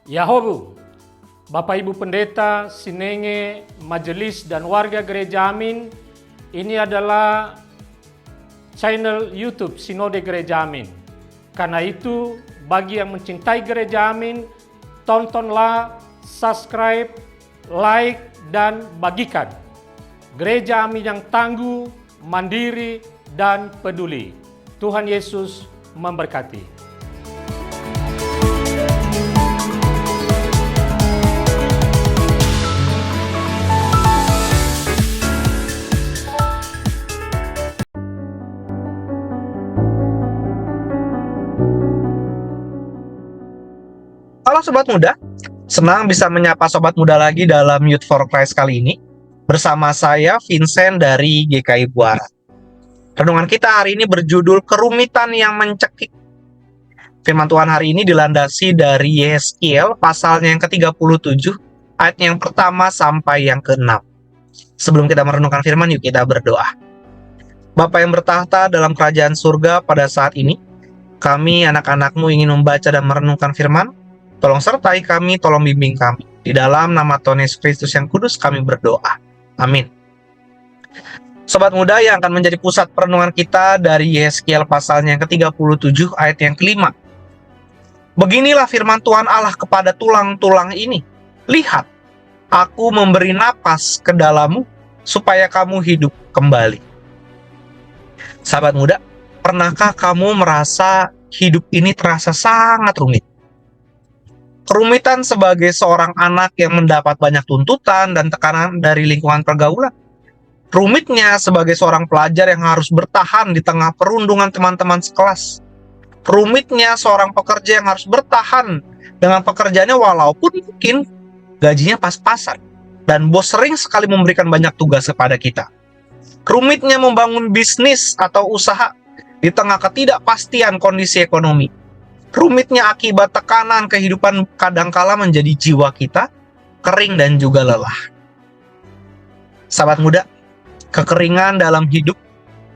Yahobu, Bapak Ibu Pendeta, Sinenge, Majelis dan warga Gereja Amin, ini adalah channel YouTube Sinode Gereja Amin. Karena itu, bagi yang mencintai Gereja Amin, tontonlah, subscribe, like, dan bagikan. Gereja Amin yang tangguh, mandiri, dan peduli. Tuhan Yesus memberkati. Halo Sobat Muda, senang bisa menyapa Sobat Muda lagi dalam Youth for Christ kali ini. Bersama saya Vincent dari GKI Buara. Renungan kita hari ini berjudul Kerumitan yang Mencekik. Firman Tuhan hari ini dilandasi dari Yeskiel pasalnya yang ke-37, ayat yang pertama sampai yang ke-6. Sebelum kita merenungkan firman, yuk kita berdoa. Bapa yang bertahta dalam kerajaan surga pada saat ini, kami anak-anak-Mu ingin membaca dan merenungkan firman. Tolong sertai kami, tolong bimbing kami. Di dalam nama Tuhan Yesus Kristus yang kudus kami berdoa. Amin. Sobat Muda, yang akan menjadi pusat perenungan kita dari Yeskiel pasalnya yang ke-37 ayat yang ke-5. Beginilah firman Tuhan Allah kepada tulang-tulang ini. Lihat, aku memberi napas ke dalammu supaya kamu hidup kembali. Sahabat muda, pernahkah kamu merasa hidup ini terasa sangat rumit? Kerumitan sebagai seorang anak yang mendapat banyak tuntutan dan tekanan dari lingkungan pergaulan. Rumitnya sebagai seorang pelajar yang harus bertahan di tengah perundungan teman-teman sekelas. Rumitnya seorang pekerja yang harus bertahan dengan pekerjaannya walaupun mungkin gajinya pas-pasan. Dan bos sering sekali memberikan banyak tugas kepada kita. Rumitnya membangun bisnis atau usaha di tengah ketidakpastian kondisi ekonomi. Rumitnya akibat tekanan kehidupan kadangkala menjadi jiwa kita kering dan juga lelah. Sahabat muda, kekeringan dalam hidup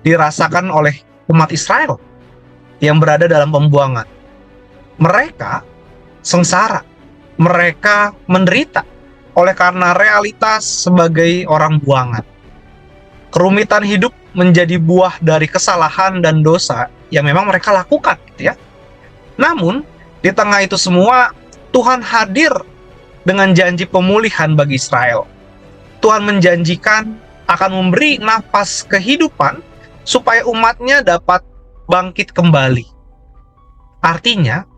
dirasakan oleh umat Israel yang berada dalam pembuangan. Mereka sengsara, mereka menderita oleh karena realitas sebagai orang buangan. Kerumitan hidup menjadi buah dari kesalahan dan dosa yang memang mereka lakukan, gitu ya. Namun, di tengah itu semua, Tuhan hadir dengan janji pemulihan bagi Israel. Tuhan menjanjikan akan memberi nafas kehidupan supaya umatnya dapat bangkit kembali. Artinya,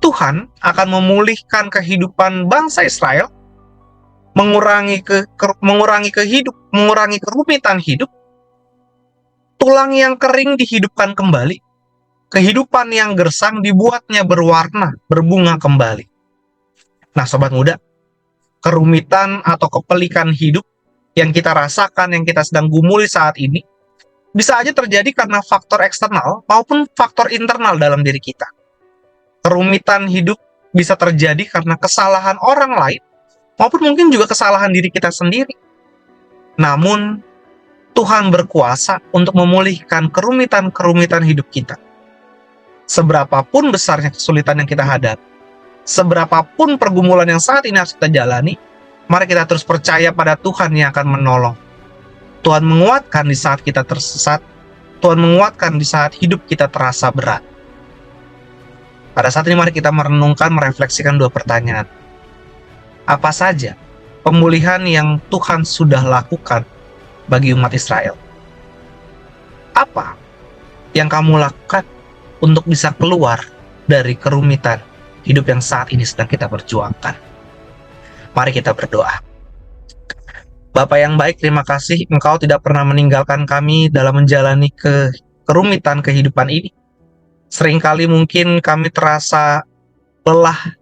Tuhan akan memulihkan kehidupan bangsa Israel, mengurangi kerumitan hidup, tulang yang kering dihidupkan kembali, kehidupan yang gersang dibuatnya berwarna, berbunga kembali. Nah, sobat muda, kerumitan atau kepelikan hidup yang kita rasakan, yang kita sedang gumuli saat ini, bisa aja terjadi karena faktor eksternal maupun faktor internal dalam diri kita. Kerumitan hidup bisa terjadi karena kesalahan orang lain, maupun mungkin juga kesalahan diri kita sendiri. Namun, Tuhan berkuasa untuk memulihkan kerumitan-kerumitan hidup kita. Seberapapun besarnya kesulitan yang kita hadapi, seberapapun pergumulan yang saat ini harus kita jalani, mari kita terus percaya pada Tuhan yang akan menolong. Tuhan menguatkan di saat kita tersesat, Tuhan menguatkan di saat hidup kita terasa berat. Pada saat ini mari kita merenungkan, merefleksikan dua pertanyaan. Apa saja pemulihan yang Tuhan sudah lakukan bagi umat Israel? Apa yang kamu lakukan untuk bisa keluar dari kerumitan hidup yang saat ini sedang kita perjuangkan? Mari kita berdoa. Bapa yang baik, terima kasih Engkau tidak pernah meninggalkan kami dalam menjalani kerumitan kehidupan ini. Seringkali mungkin kami terasa lelah,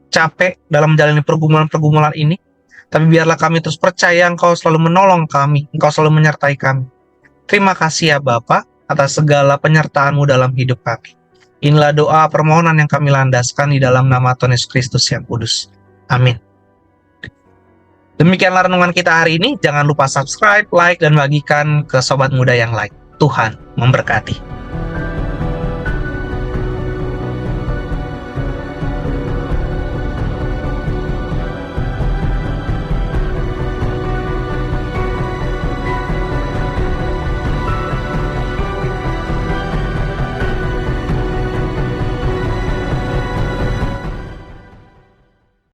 capek dalam menjalani pergumulan-pergumulan ini. Tapi biarlah kami terus percaya Engkau selalu menolong kami, Engkau selalu menyertai kami. Terima kasih ya Bapa atas segala penyertaan-Mu dalam hidup kami. Inilah doa permohonan yang kami landaskan di dalam nama Tuhan Yesus Kristus yang kudus. Amin. Demikianlah renungan kita hari ini. Jangan lupa subscribe, like, dan bagikan ke sobat muda yang lain. Tuhan memberkati.